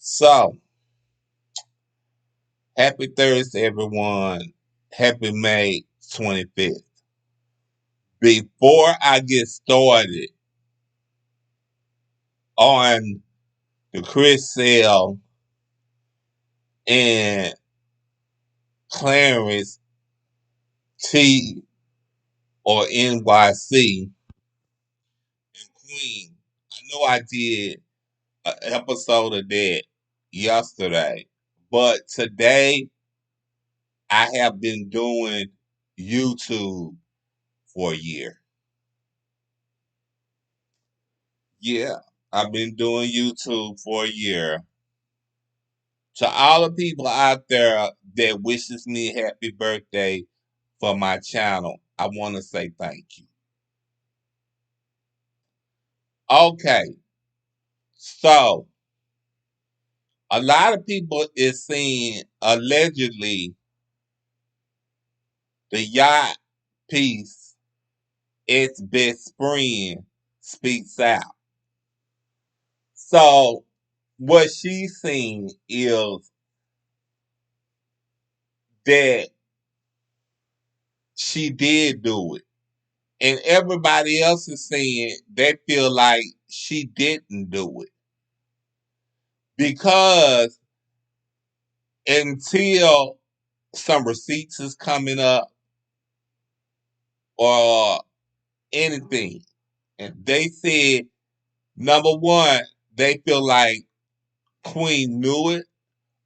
So, happy Thursday, everyone. Happy May 25th. Before I get started on the Chris Sale and Clarence T or NYC and Queen, I know I did an episode of that yesterday, but today I have been doing YouTube for a year. Yeah, I've been doing YouTube for a year. To all the people out there that wishes me happy birthday for my channel, I want to say thank you. Okay, so a lot of people is saying allegedly the yacht piece, its best friend speaks out. So what she's saying is that she did do it. And everybody else is saying they feel like she didn't do it. Because until some receipts is coming up or anything, and they said, number one, they feel like Queen knew it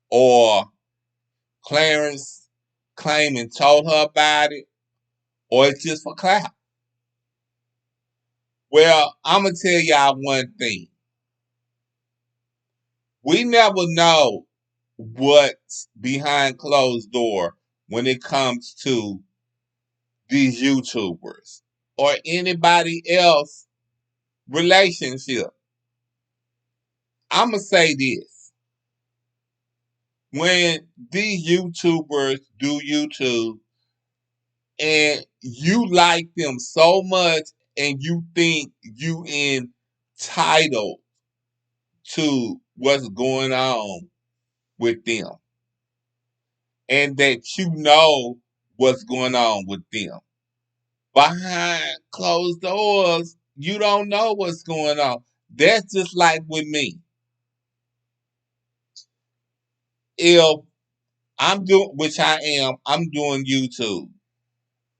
or Clarence claimed and told her about it, or it's just for clout. Well, I'm going to tell y'all one thing. We never know what's behind closed door when it comes to these YouTubers or anybody else relationship. I'm going to say this. When these YouTubers do YouTube and you like them so much and you think you entitled to what's going on with them and that you know what's going on with them. Behind closed doors, you don't know what's going on. That's just like with me. If I'm doing, which I am, I'm doing YouTube,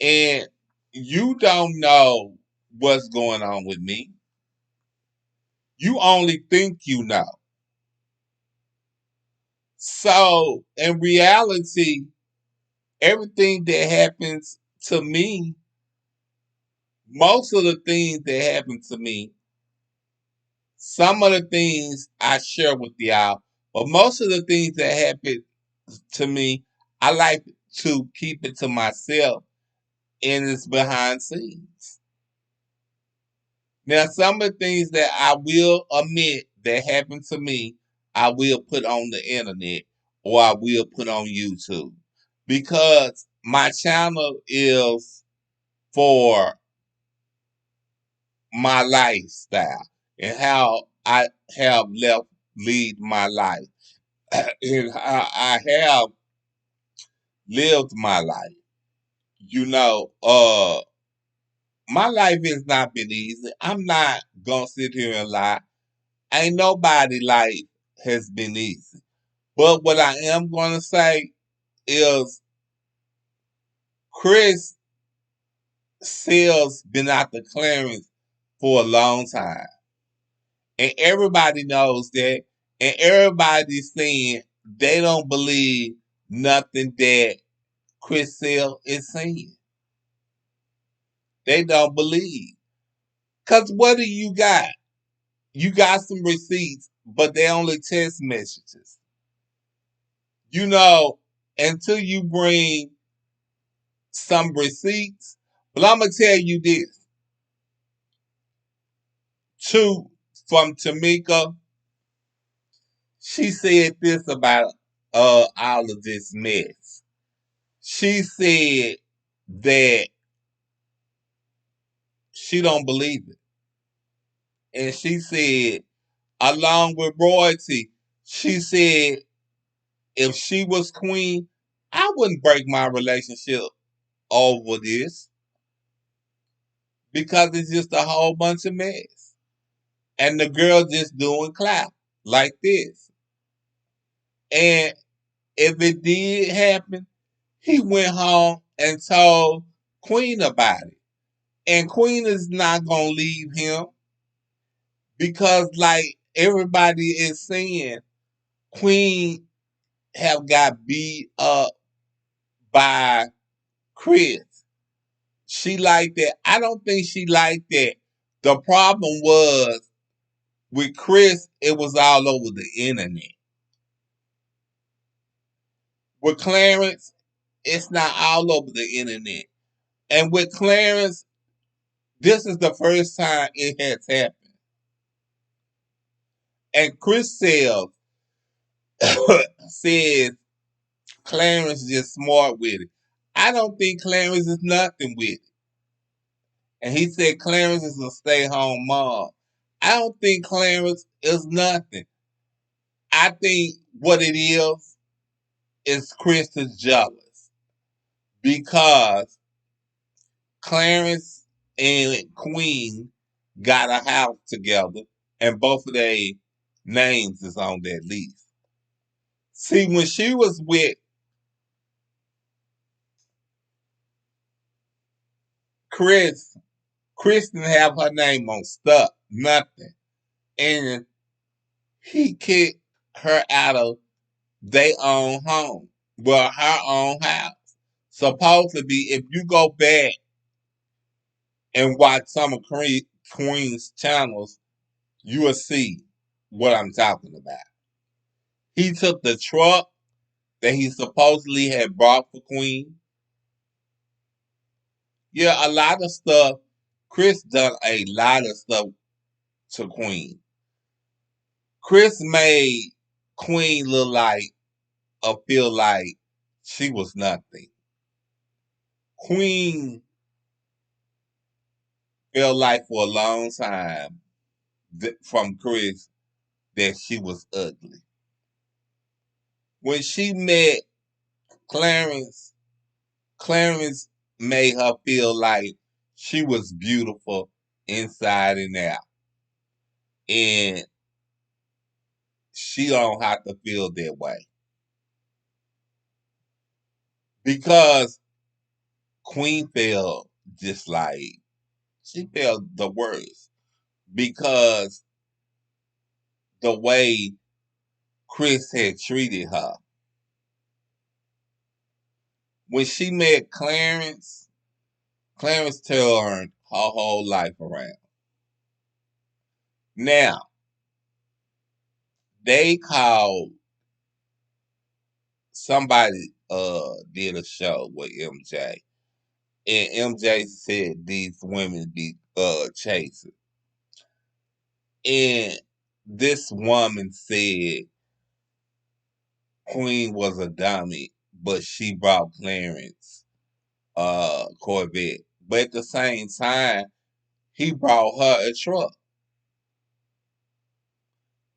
and you don't know what's going on with me. You only think you know. So, in reality, everything that happens to me, most of the things that happen to me, some of the things I share with y'all, but most of the things that happen to me, I like to keep it to myself and it's behind scenes. Now, some of the things that I will admit that happened to me, I will put on the internet or I will put on YouTube because my channel is for my lifestyle and how I have left lead my life and how I have lived my life. You know, my life has not been easy. I'm not gonna sit here and lie. Ain't nobody life has been easy. But what I am gonna say is Chris Sale's been out the Clarence for a long time. And everybody knows that. And everybody's saying they don't believe nothing that Chris Sale is saying. They don't believe. Cause what do you got? You got some receipts, but they only text messages. You know, until you bring some receipts. But I'm gonna tell you this. Two from Tamika, she said this about all of this mess. She said that she don't believe it. And she said, along with royalty, She said if she was queen, I wouldn't break my relationship over this because it's just a whole bunch of mess. And the girl just doing clap like this. And if it did happen, he went home and told Queen about it. And Queen is not gonna leave him because like everybody is saying, Queen have got beat up by Chris. She liked that. I don't think she liked that. The problem was with Chris, it was all over the internet. With Clarence, it's not all over the internet. And with Clarence, this is the first time it has happened. And Chris says, says Clarence is just smart with it. I don't think Clarence is nothing with it. And he said Clarence is a stay-home mom. I don't think Clarence is nothing. I think what it is Chris is jealous because Clarence and Queen got a house together and both of their names is on that lease. See, when she was with Chris, Chris didn't have her name on stuff, nothing. And he kicked her out of their own home. Well, her own house. Supposed to be, if you go back and watch some of Queen's channels, you will see what I'm talking about. He took the truck that he supposedly had brought for Queen. Yeah, a lot of stuff. Chris done a lot of stuff to Queen. Chris made Queen look like or feel like she was nothing. Queen felt like for a long time from Chris that she was ugly. When she met Clarence, Clarence made her feel like she was beautiful inside and out. And she don't have to feel that way. Because Queen felt just like she felt the worst. Because the way Chris had treated her. When she met Clarence, Clarence turned her whole life around. Now, they called somebody did a show with MJ. And MJ said these women be chasing. And this woman said Queen was a dummy, but she brought Clarence Corvette. But at the same time, he brought her a truck.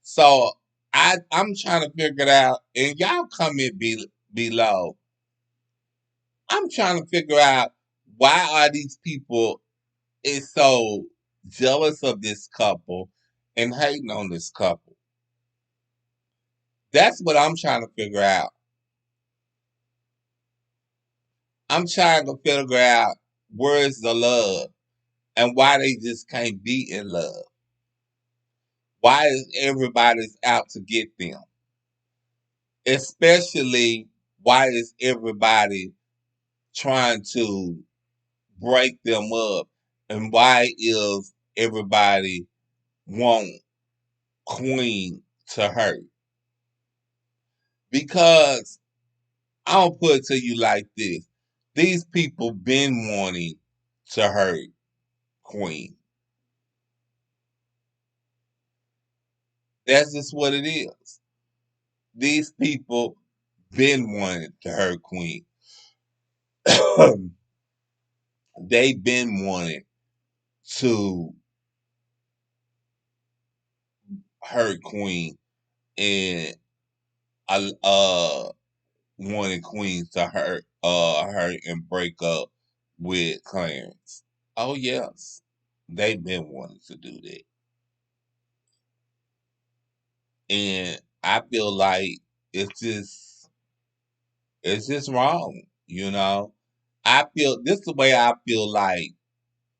So I'm trying to figure it out, and y'all comment below. I'm trying to figure out why are these people is so jealous of this couple and hating on this couple. That's what I'm trying to figure out. I'm trying to figure out where's the love and why they just can't be in love. Why is everybody's out to get them? Especially why is everybody trying to break them up? And why is everybody want Queen to hurt? Because I'll put it to you like this. These people been wanting to hurt Queen. That's just what it is. These people been wanting to hurt Queen. They been wanting to hurt Queen and I wanted Queen to hurt her and break up with Clarence. Oh yes, they've been wanting to do that, and I feel like it's just it's just wrong. You know, I feel this is the way I feel like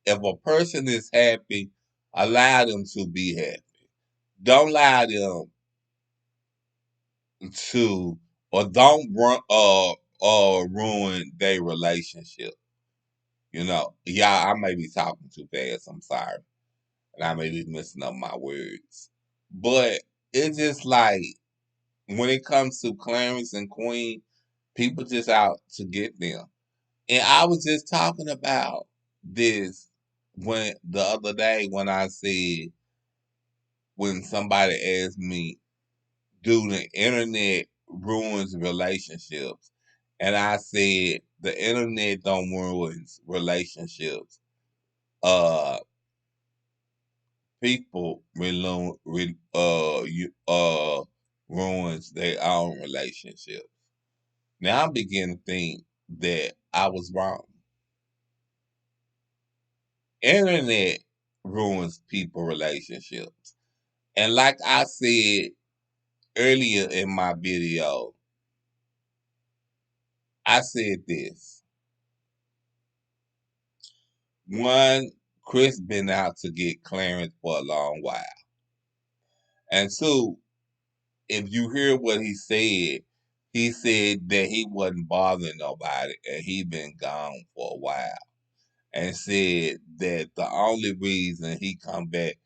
if a person is happy, allow them to be happy. Don't allow them to or don't ruin their relationship. You know, yeah, I may be talking too fast. I'm sorry, and I may be messing up my words, but it's just like when it comes to Clarence and Queen, people just out to get them. And I was just talking about this when the other day when I said when somebody asked me, "Do the internet ruins relationships?" And I said the internet don't ruin relationships. Uh, people ruins their own relationships. Now I'm beginning to think that I was wrong. Internet ruins people relationships. And like I said earlier in my video, I said this. One, Chris been out to get Clarence for a long while. And two, if you hear what he said that he wasn't bothering nobody and he been gone for a while. And said that the only reason he come back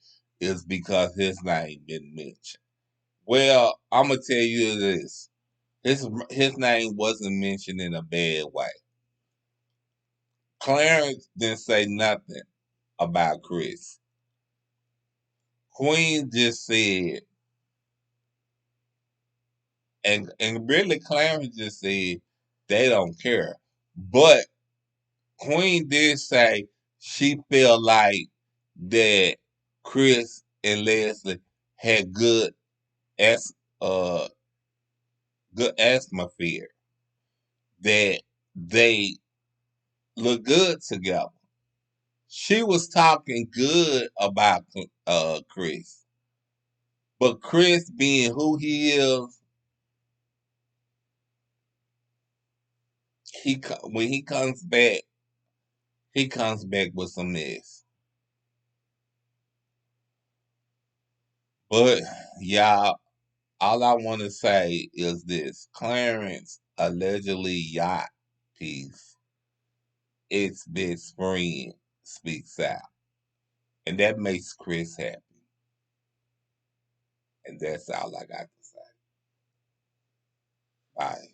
is because his name been mentioned. Well, I'm gonna tell you this: his name wasn't mentioned in a bad way. Clarence didn't say nothing about Chris. Queen just said, and really Clarence just said they don't care. But Queen did say she felt like that Chris and Leslie had as uh good atmosphere, that they look good together. She was talking good about Chris, but Chris being who he is, when he comes back with some mess. But y'all, all I want to say is this: Clarence allegedly yacht piece. Its best friend speaks out, and that makes Chris happy. And that's all I got to say. Bye.